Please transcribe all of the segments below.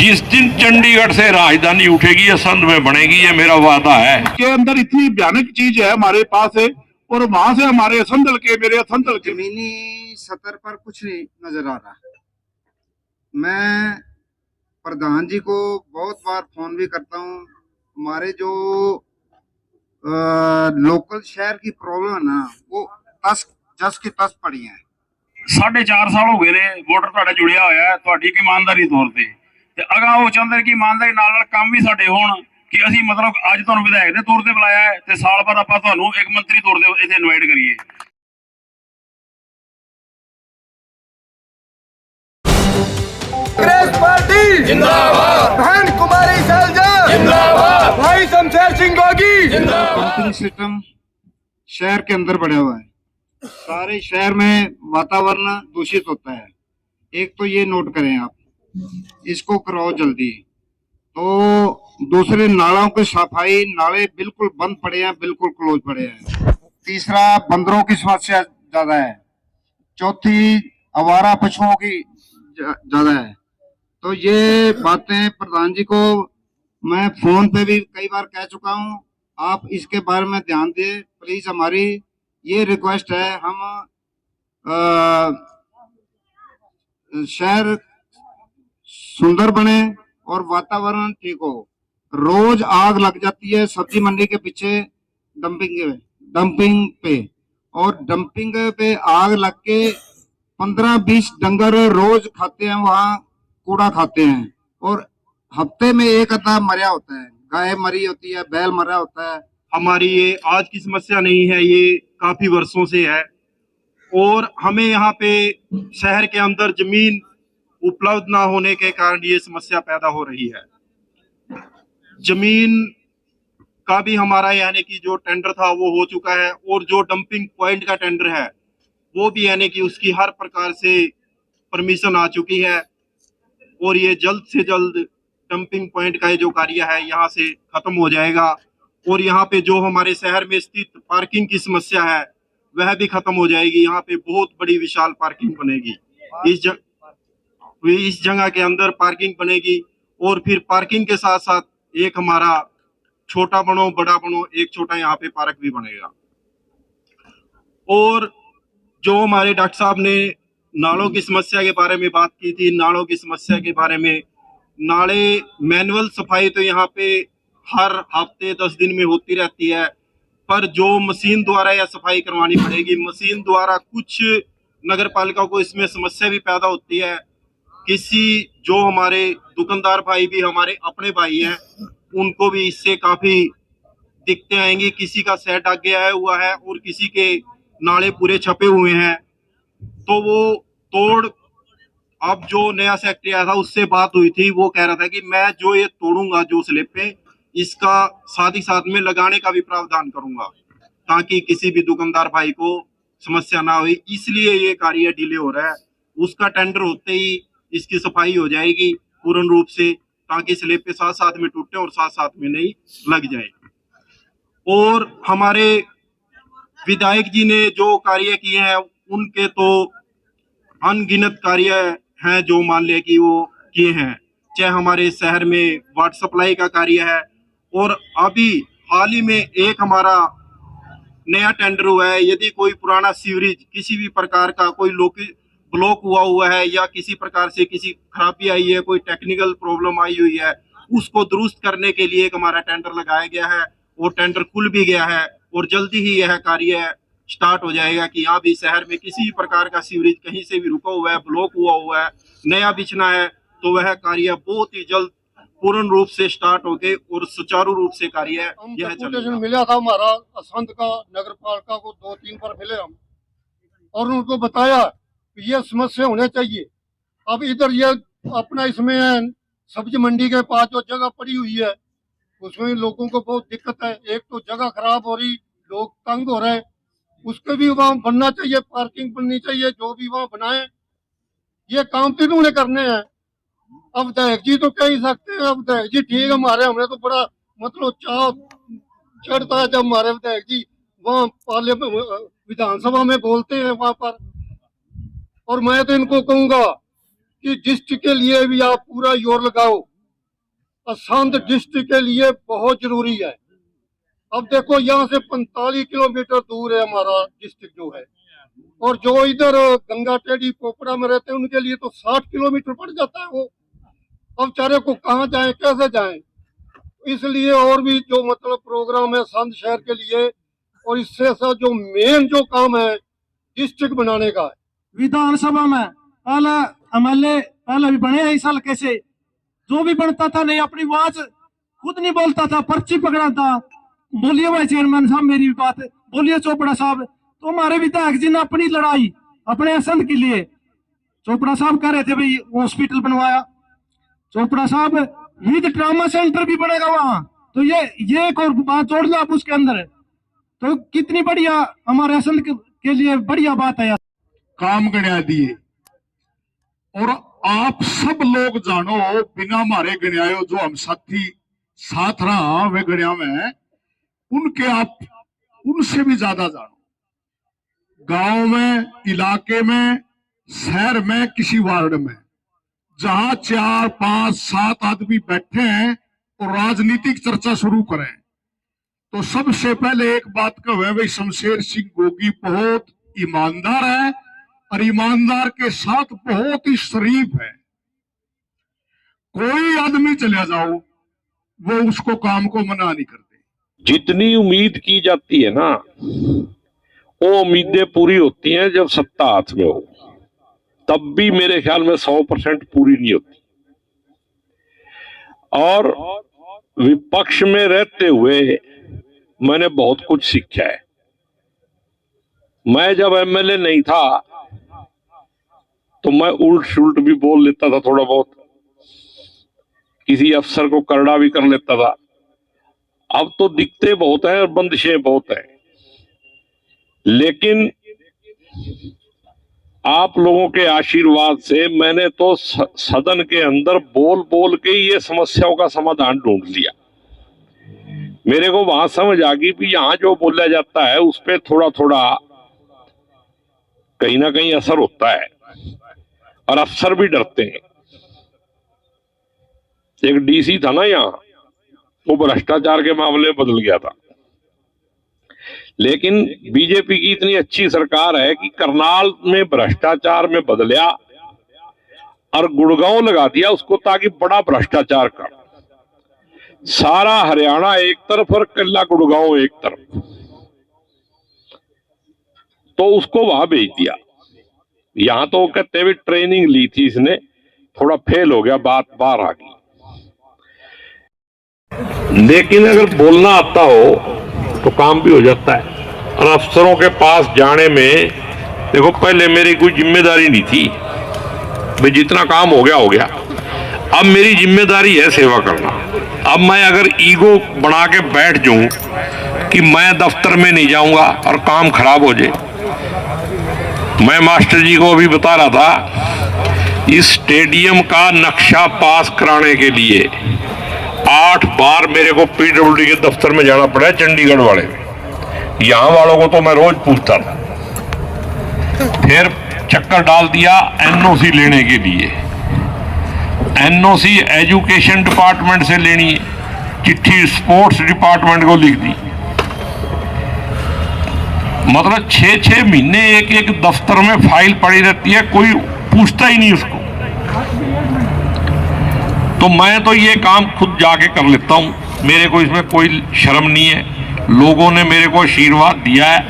जिस दिन चंडीगढ़ से राजधानी उठेगी ये संध में बनेगी, ये मेरा वादा है। के अंदर इतनी भयानक चीज है हमारे पास है, और वहां से हमारे असंदल के मेरे असंदल के जमीनी स्तर पर कुछ नहीं नजर आ रहा। मैं प्रधान जी को बहुत बार फोन भी करता हूँ। हमारे जो लोकल शहर की प्रॉब्लम है ना, वो जस की तस पड़ी है। 4.5 साल हो गए ने वोटर ਤੁਹਾਡਾ ਜੁੜਿਆ ਹੋਇਆ ਹੈ ਤੁਹਾਡੀ ਇੱਕ ਇਮਾਨਦਾਰੀ ਤੌਰ ਤੇ ਅਗਾ ਉਹ ਚਾਹੁੰਦੇ ਕਿ ਇਮਾਨਦਾਰੀ ਨਾਲ ਕੰਮ ਵੀ ਸਾਡੇ ਹੋਣ, ਕਿ ਅਸੀਂ ਮਤਲਬ ਅੱਜ ਤੁਹਾਨੂੰ ਵਿਧਾਇਕ ਦੇ ਤੌਰ ਤੇ ਬੁਲਾਇਆ ਹੈ ਤੇ ਸਾਲ ਬਾਅਦ ਆਪਾਂ ਤੁਹਾਨੂੰ ਇੱਕ ਮੰਤਰੀ ਤੌਰ ਤੇ ਇੱਥੇ ਇਨਵਾਈਟ ਕਰੀਏ। कांग्रेस पार्टी जिंदाबाद, बहन कुमारी सैलजा जिंदाबाद, भाई शमशेर सिंह गोगी जिंदाबाद। पंपिंग सिस्टम शहर के अंदर बढ़ा हुआ है, सारे शहर में वातावरण दूषित होता है। एक तो ये नोट करें आप, इसको कराओ जल्दी। तो दूसरे नालों की सफाई, नाले बिल्कुल बंद पड़े हैं, बिल्कुल क्लोज पड़े हैं। तीसरा बंदरों की समस्या ज्यादा है। चौथी आवारा पशुओं की ज्यादा है। तो ये बातें प्रधान जी को मैं फोन पे भी कई बार कह चुका हूँ, आप इसके बारे में ध्यान दें प्लीज। हमारी ये रिक्वेस्ट है, हम शहर सुंदर बने और वातावरण ठीक हो। रोज आग लग जाती है सब्जी मंडी के पीछे डंपिंग पे, और डंपिंग पे आग लग के 15-20 डंगर रोज खाते हैं, वहाँ कूड़ा खाते हैं, और हफ्ते में एक अद्धा मरा होता है, गाय मरी होती है, बैल मरा होता है। हमारी ये आज की समस्या नहीं है, ये काफी वर्षों से है। और हमें यहाँ पे शहर के अंदर जमीन उपलब्ध ना होने के कारण ये समस्या पैदा हो रही है। जमीन का भी हमारा यानी कि जो टेंडर था वो हो चुका है, और जो डंपिंग पॉइंट का टेंडर है वो भी यानी कि उसकी हर प्रकार से परमिशन आ चुकी है, और ये जल्द से जल्द डंपिंग पॉइंट का जो कार्य है यहाँ से खत्म हो जाएगा। और यहाँ पे जो हमारे शहर में स्थित पार्किंग की समस्या है वह भी खत्म हो जाएगी। यहाँ पे बहुत बड़ी विशाल पार्किंग बनेगी, इस जगह के अंदर पार्किंग बनेगी, और फिर पार्किंग के साथ साथ एक हमारा छोटा बनो बड़ा बनो एक छोटा यहाँ पे पार्क भी बनेगा। और जो हमारे डॉक्टर साहब ने नालों की समस्या के बारे में बात की थी, नालों की समस्या के बारे में, नाले मैनुअल सफाई तो यहाँ पे हर हफ्ते 10 दिन में होती रहती है, पर जो मशीन द्वारा या सफाई करवानी पड़ेगी। मशीन द्वारा कुछ नगर पालिका को इसमें समस्या भी पैदा होती है। किसी जो हमारे दुकानदार भाई भी हमारे अपने भाई हैं, उनको भी इससे काफी दिक्कतें आएंगी। किसी का सेट आगे आया हुआ है और किसी के नाले पूरे छपे हुए हैं, तो वो तोड़, अब जो नया सेक्रेटरी आया था उससे बात हुई थी, वो कह रहा था कि मैं जो ये तोड़ूंगा जो स्लिप पे, इसका साथ ही साथ में लगाने का भी प्रावधान करूंगा, ताकि किसी भी दुकानदार भाई को समस्या ना हो। इसलिए ये कार्य डिले हो रहा है। उसका टेंडर होते ही इसकी सफाई हो जाएगी पूर्ण रूप से, ताकि स्लिप पे साथ साथ में टूटे और साथ साथ में नहीं लग जाए। और हमारे विधायक जी ने जो कार्य किए हैं उनके तो अनगिनत कार्य हैं जो मान लिया कि वो किए हैं। चाहे हमारे शहर में वाटर सप्लाई का कार्य है, और अभी हाल ही में एक हमारा नया टेंडर हुआ है। यदि कोई पुराना सीवरेज किसी भी प्रकार का कोई ब्लॉक हुआ है, या किसी प्रकार से किसी खराबी आई है, कोई टेक्निकल प्रॉब्लम आई हुई है, उसको दुरुस्त करने के लिए एक हमारा टेंडर लगाया गया है, और टेंडर खुल भी गया है, और जल्दी ही यह कार्य स्टार्ट हो जाएगा कि यहाँ भी शहर में किसी भी प्रकार का सीवरेज कहीं से भी रुका हुआ है, ब्लॉक हुआ है, नया बिछना है, तो वह कार्य बहुत ही जल्द पूर्ण रूप से स्टार्ट होके और सुचारू रूप से कार्य यह चलेगा। मिला था हमारा असंत का, नगर पालिका को 2-3 बार मिले हम, और उनको बताया कि ये समस्या होने चाहिए। अब इधर ये अपना इसमें सब्जी मंडी के पास जो जगह पड़ी हुई है उसमें लोगों को बहुत दिक्कत है। एक तो जगह खराब हो रही, लोग तंग हो रहे, उसके भी वहाँ बनना चाहिए, पार्किंग बननी चाहिए, जो भी वहाँ बनाए। ये काम तो इन्होंने करने हैं। अब विधायक जी तो कह ही सकते हैं, अब विधायक जी ठीक है हमारे, हमने तो बड़ा मतलब चाह चढ़ता है जब हमारे विधायक जी वहाँ पार्लियामेंट विधानसभा में बोलते हैं वहाँ पर। और मैं तो इनको कहूंगा कि डिस्ट्रिक्ट के लिए भी आप पूरा जोर लगाओ, असंध डिस्ट्रिक्ट के लिए बहुत जरूरी है। अब देखो यहाँ से 45 किलोमीटर दूर है हमारा डिस्ट्रिक्ट जो है, और जो इधर गंगा टेढ़ी पोपड़ा में रहते हैं उनके लिए तो 60 किलोमीटर पड़ जाता है। वो अब बेचारे को कहाँ जाएं, कैसे जाएं? इसलिए और भी जो मतलब प्रोग्राम है संत शहर के लिए, और इससे साथ जो मेन जो काम है डिस्ट्रिक्ट बनाने का है। विधानसभा में पहले एमएलए पहले भी बने हैं इस हल्के से, जो भी बनता था नहीं अपनी आवाज खुद नहीं बोलता था, पर्ची पकड़ा था। बोलिए भाई चेयरमैन साहब मेरी भी बात है, बोलिए चोपड़ा साहब। तो हमारे विधायक जी ने अपनी लड़ाई अपने असंध के लिए, चोपड़ा साहब कह रहे थे भाई हॉस्पिटल बनवाया, चोपड़ा साहब विद ट्रामा सेंटर भी बनेगा वहां। तो ये एक और बात जोड़ लो आप उसके अंदर, तो कितनी बढ़िया हमारे असंध के लिए बढ़िया बात है। काम गणा दिए और आप सब लोग जानो बिना मारे गणियायो जो हम साथी साथ रहा वे गणिया में उनके आप उनसे भी ज्यादा जानो। गांव में, इलाके में, शहर में, किसी वार्ड में जहां 4, 5, 7 आदमी बैठे हैं और राजनीतिक चर्चा शुरू करें तो सबसे पहले एक बात कहे भाई शमशेर सिंह गोगी बहुत ईमानदार है और ईमानदार के साथ बहुत ही शरीफ है। कोई आदमी चले जाओ वो उसको काम को मना नहीं करते। जितनी उम्मीद की जाती है ना वो उम्मीदें पूरी होती हैं जब सत्ता हाथ में हो, तब भी मेरे ख्याल में 100% पूरी नहीं होती। और विपक्ष में रहते हुए मैंने बहुत कुछ सीखा है। मैं जब एमएलए नहीं था तो मैं उल्ट सुल्ट भी बोल लेता था, थोड़ा बहुत किसी अफसर को करड़ा भी कर लेता था। अब तो दिखते बहुत हैं और बंदिशें बहुत हैं, लेकिन आप लोगों के आशीर्वाद से मैंने तो सदन के अंदर बोल बोल के ये समस्याओं का समाधान ढूंढ लिया। मेरे को वहां समझ आ गई कि यहां जो बोला जाता है उस पर थोड़ा थोड़ा कहीं ना कहीं असर होता है और अफसर भी डरते हैं। एक डीसी था ना यहाँ, वो भ्रष्टाचार के मामले में बदल गया था, लेकिन बीजेपी की इतनी अच्छी सरकार है कि करनाल में भ्रष्टाचार में बदलिया और गुड़गांव लगा दिया उसको ताकि बड़ा भ्रष्टाचार कर। सारा हरियाणा एक तरफ और कल्ला गुड़गांव एक तरफ, तो उसको वहां भेज दिया। यहां तो कहते हुए ट्रेनिंग ली थी इसने, थोड़ा फेल हो गया, बात बाहर आ गई। लेकिन अगर बोलना आता हो तो काम भी हो जाता है। और अफसरों के पास जाने में देखो पहले मेरी कोई जिम्मेदारी नहीं थी, भाई जितना काम हो गया। अब मेरी जिम्मेदारी है सेवा करना। अब मैं अगर ईगो बना के बैठ जाऊं कि मैं दफ्तर में नहीं जाऊंगा और काम खराब हो जाए। मैं मास्टर जी को अभी बता रहा था, इस स्टेडियम का नक्शा पास कराने के लिए 8 बार मेरे को पीडब्ल्यूडी के दफ्तर में जाना पड़ा है, चंडीगढ़ वाले में। यहां वालों को तो मैं रोज पूछता था, फिर चक्कर डाल दिया एनओसी लेने के लिए। एनओसी एजुकेशन डिपार्टमेंट से लेनी है, चिट्ठी स्पोर्ट्स डिपार्टमेंट को लिख दी। मतलब 6-6 महीने एक दफ्तर में फाइल पड़ी रहती है, कोई पूछता ही नहीं उसको। तो मैं तो ये काम खुद जाके कर लेता हूं, मेरे को इसमें कोई शर्म नहीं है। लोगों ने मेरे को आशीर्वाद दिया है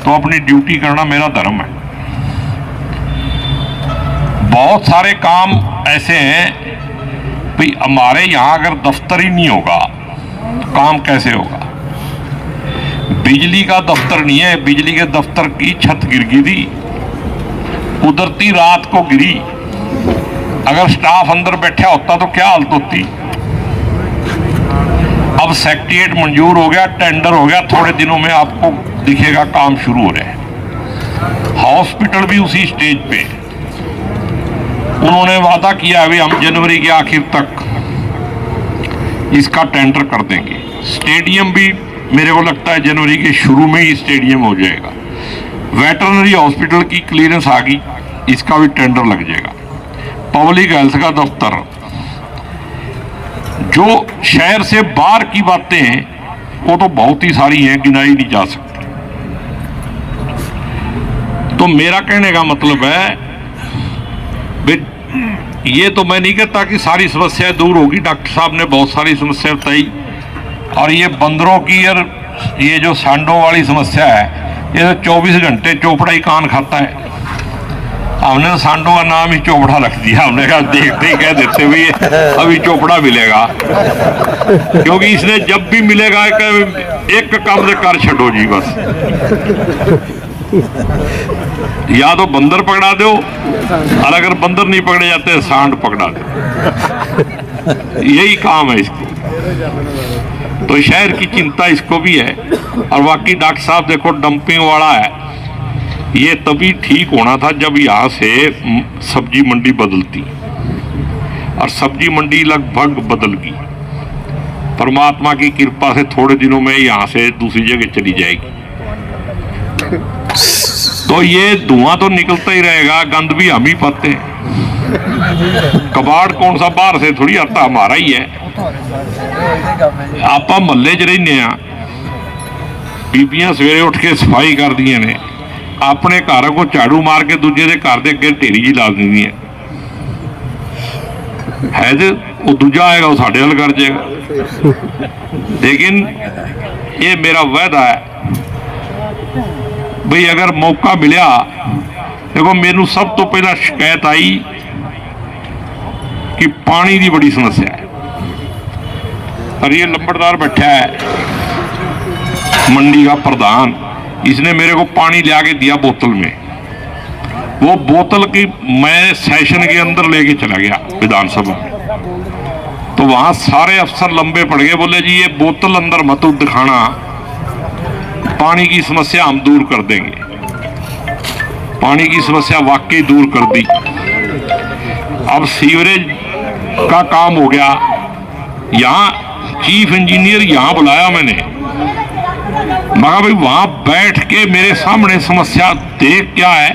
तो अपनी ड्यूटी करना मेरा धर्म है। बहुत सारे काम ऐसे हैं भाई, हमारे यहां अगर दफ्तर ही नहीं होगा काम कैसे होगा। बिजली का दफ्तर नहीं है, बिजली के दफ्तर की छत गिर गई थी, उधरती रात को गिरी। अगर स्टाफ अंदर बैठा होता तो क्या हालत होती। अब सेक्रेटेरिएट मंजूर हो गया, टेंडर हो गया, थोड़े दिनों में आपको दिखेगा काम शुरू हो रहा है। हॉस्पिटल भी उसी स्टेज पे, उन्होंने वादा किया अभी हम जनवरी के आखिर तक इसका टेंडर कर देंगे। स्टेडियम भी मेरे को लगता है जनवरी के शुरू में ही स्टेडियम हो जाएगा। वेटरनरी हॉस्पिटल की क्लियरेंस आ गई, इसका भी टेंडर लग जाएगा। पब्लिक हेल्थ का दफ्तर जो शहर से बाहर की बातें हैं वो तो बहुत ही सारी हैं, गिनाई नहीं जा सकती। तो मेरा कहने का मतलब है ये तो मैं नहीं कहता कि सारी समस्याएं दूर होगी। डॉक्टर साहब ने बहुत सारी समस्याएं बताई, और ये बंदरों की और ये जो सांडों वाली समस्या है, ये तो 24 घंटे चोपड़ा ही कान खाता है। हमने सांडों का नाम ही चोपड़ा रख दिया। हमने कहा देखते ही कह देते हुए अभी चोपड़ा मिलेगा, क्योंकि इसने जब भी मिलेगा एक काम से कर छो जी बस, या तो बंदर पकड़ा दो, और अगर बंदर नहीं पकड़े जाते सांड पकड़ा दो, यही काम है इसको। तो शहर की चिंता इसको भी है। और बाकी डॉक्टर साहब देखो, डंपिंग वाला है, ये तभी ठीक होना था जब यहाँ से सब्जी मंडी बदलती, और सब्जी मंडी लगभग बदल गई। परमात्मा की कृपा से थोड़े दिनों में यहाँ से दूसरी जगह चली जाएगी। तो ये धुआं तो निकलता ही रहेगा, गंद भी हम ही पाते हैं। कबाड़ कौन सा बाहर से थोड़ी आता, हमारा ही है। आप महल्ले च रहने, बीबियां सवेरे उठ के सफाई कर दिया ने, अपने घर को झाड़ू मार के दूजे के घर के अगे ढेरी जी ला दी है तो वो दूजा आएगा वो साढ़े हल कर जाएगा। लेकिन ये मेरा वायदा है भाई, अगर मौका मिला, देखो मेनू सब तो पहला शिकायत आई कि पानी की बड़ी समस्या है। और ये लंबड़दार बैठा है मंडी का प्रधान, इसने मेरे को पानी ले आके दिया बोतल में। वो बोतल की मैं सेशन के अंदर लेके चला गया विधानसभा में, तो वहां सारे अफसर लंबे पड़ गए, बोले जी ये बोतल अंदर मत दिखाना, पानी की समस्या हम दूर कर देंगे। पानी की समस्या वाकई दूर कर दी। अब सीवरेज का काम हो गया, यहाँ चीफ इंजीनियर यहाँ बुलाया मैंने, मगर भाई वहां बैठ के मेरे सामने समस्या देख क्या है।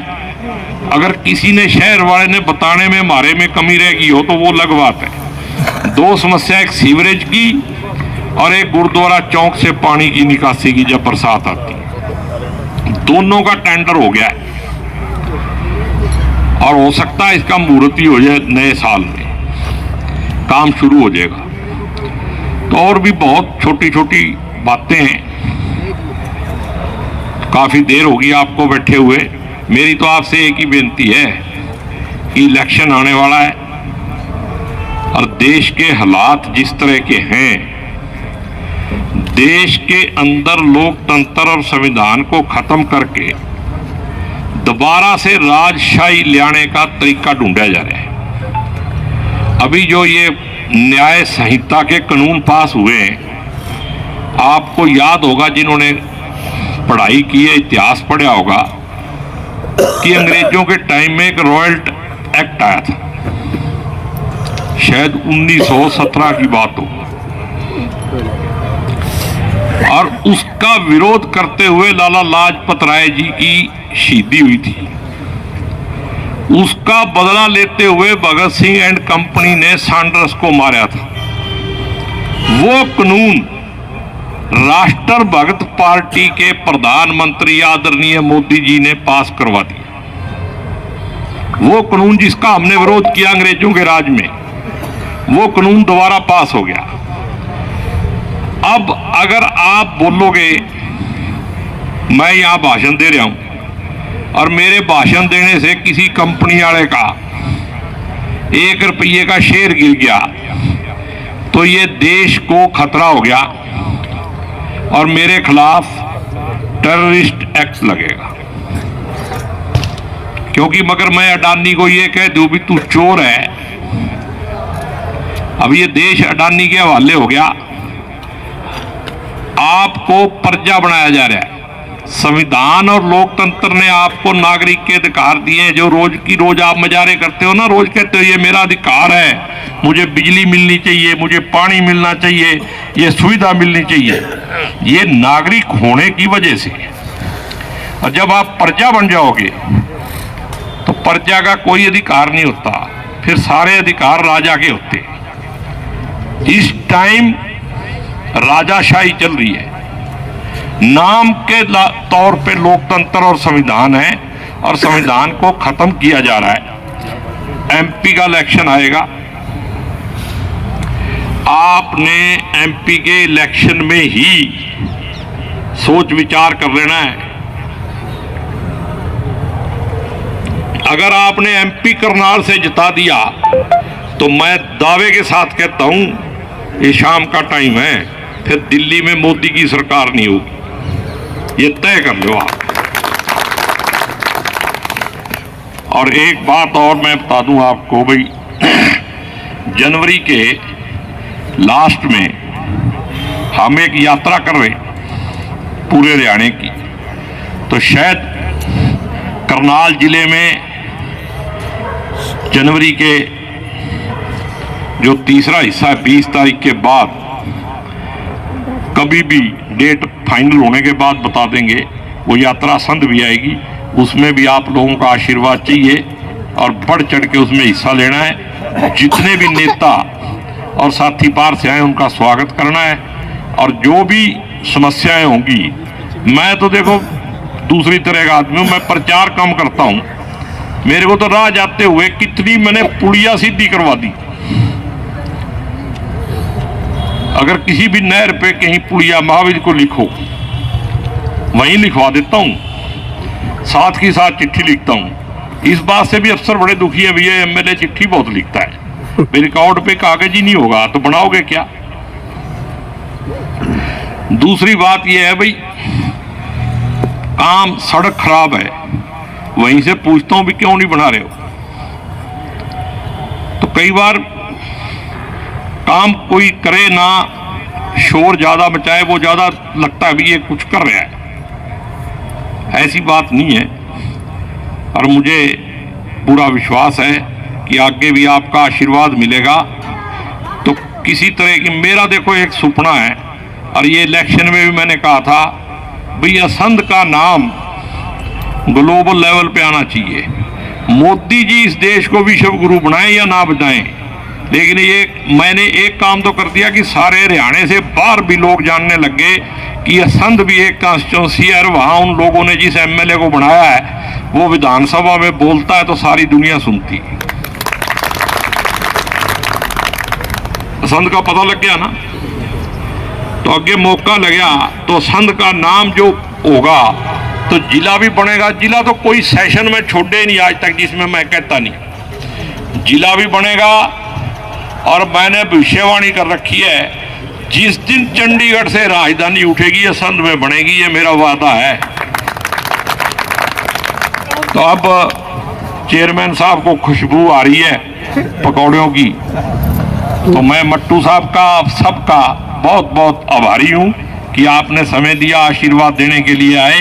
अगर किसी ने शहर वाले ने बताने में हमारे में कमी रह गई हो तो वो अलग बात है। दो समस्या, एक सीवरेज की और एक गुरुद्वारा चौक से पानी की निकासी की जब बरसात आती है, दोनों का टेंडर हो गया है और हो सकता है इसका मुहूर्त ही हो जाए, नए साल में काम शुरू हो जाएगा। तो और भी बहुत छोटी छोटी बातें हैं। काफी देर होगी आपको बैठे हुए। मेरी तो आपसे एक ही बेनती है कि इलेक्शन आने वाला है और देश के हालात जिस तरह के हैं, देश के अंदर लोकतंत्र और संविधान को खत्म करके दोबारा से राजशाही लाने का तरीका ढूंढा जा रहा है। अभी जो ये न्याय संहिता के कानून पास हुए हैं, आपको याद होगा जिन्होंने पढ़ाई की है, इतिहास पढ़ा होगा कि अंग्रेजों के टाइम में एक रॉयल एक्ट आया था, शायद 1917 की बात हो, और उसका विरोध करते हुए लाला लाजपत राय जी की शहीदी हुई थी। उसका बदला लेते हुए भगत सिंह एंड कंपनी ने सैंडर्स को मारा था। वो कानून राष्ट्र भक्त पार्टी के प्रधानमंत्री आदरणीय मोदी जी ने पास करवा दिया। वो कानून जिसका हमने विरोध किया अंग्रेजों के राज में, वो कानून दोबारा पास हो गया। अब अगर आप बोलोगे मैं यहां भाषण दे रहा हूं और मेरे भाषण देने से किसी कंपनी वाले का 1 रुपये का शेयर गिर गया, तो ये देश को खतरा हो गया और मेरे खिलाफ टेररिस्ट एक्ट लगेगा। क्योंकि मगर मैं अडानी को ये कह दूं भी तू चोर है, अब ये देश अडानी के हवाले हो गया। आपको प्रजा बनाया जा रहा है। संविधान और लोकतंत्र ने आपको नागरिक के अधिकार दिए हैं। जो रोज की रोज आप मजारे करते हो ना, रोज कहते हो ये मेरा अधिकार है, मुझे बिजली मिलनी चाहिए, मुझे पानी मिलना चाहिए, ये सुविधा मिलनी चाहिए, ये नागरिक होने की वजह से। और जब आप प्रजा बन जाओगे तो प्रजा का कोई अधिकार नहीं होता, फिर सारे अधिकार राजा के होते। इस टाइम राजाशाही चल रही है। नाम के तौर पे लोकतंत्र और संविधान है, और संविधान को खत्म किया जा रहा है। एमपी का इलेक्शन आएगा, आपने एमपी के इलेक्शन में ही सोच विचार कर लेना है। अगर आपने एमपी करनाल से जिता दिया तो मैं दावे के साथ कहता हूं ये शाम का टाइम है, फिर दिल्ली में मोदी की सरकार नहीं होगी, ये तय कर लो आप। और एक बात और मैं बता दूं आपको भाई, जनवरी के लास्ट में हम एक यात्रा कर रहे पूरे हरियाणा की, तो शायद करनाल जिले में जनवरी के जो तीसरा हिस्सा है 20 तारीख के बाद, कभी भी डेट फाइनल होने के बाद बता देंगे। वो यात्रा संध भी आएगी, उसमें भी आप लोगों का आशीर्वाद चाहिए और बढ़ चढ़ के उसमें हिस्सा लेना है। जितने भी नेता और साथी पार से आए उनका स्वागत करना है, और जो भी समस्याएं होंगी, मैं तो देखो दूसरी तरह का आदमी हूं, मैं प्रचार कम करता हूं। मेरे को तो राह जाते हुए कितनी मैंने पुड़िया सीधी करवा दी। अगर किसी भी नहर पे कहीं पुड़िया महावीर को लिखो, वहीं लिखवा देता हूं, साथ के साथ चिट्ठी लिखता हूं। इस बात से भी अफसर बड़े दुखी है, भैया एमएलए चिट्ठी बहुत लिखता है, मेरे रिकॉर्ड पे कागज ही नहीं होगा तो बनाओगे क्या। दूसरी बात यह है भाई, काम सड़क खराब है, वहीं से पूछता हूं भी क्यों नहीं बना रहे हो। तो कई बार काम कोई करे ना, शोर ज्यादा मचाए, वो ज्यादा लगता है भी ये कुछ कर रहा है। ऐसी बात नहीं है, और मुझे पूरा विश्वास है कि आगे भी आपका आशीर्वाद मिलेगा। तो किसी तरह की, मेरा देखो एक सपना है, और ये इलेक्शन में भी मैंने कहा था भैया संध का नाम ग्लोबल लेवल पे आना चाहिए। मोदी जी इस देश को विश्व गुरु बनाएं या ना बनाएं, लेकिन ये मैंने एक काम तो कर दिया कि सारे हरियाणा से बाहर भी लोग जानने लगे कि यह संध भी एक कॉन्स्टिट्यूंसी है, और वहां उन लोगों ने जिस एमएलए को बनाया है वो विधानसभा में बोलता है तो सारी दुनिया सुनती है। संध का पता लग गया ना, तो आगे मौका लग गया तो संध का नाम जो होगा तो जिला भी बनेगा। जिला तो कोई सेशन में छोड़े नहीं आज तक जिसमें मैं कहता नहीं, जिला भी बनेगा। और मैंने भविष्यवाणी कर रखी है, जिस दिन चंडीगढ़ से राजधानी उठेगी ये संध में बनेगी, ये मेरा वादा है। तो अब चेयरमैन साहब को खुशबू आ रही है पकौड़ों की, तो मैं मट्टू साहब का सबका बहुत बहुत आभारी हूं कि आपने समय दिया, आशीर्वाद देने के लिए आए।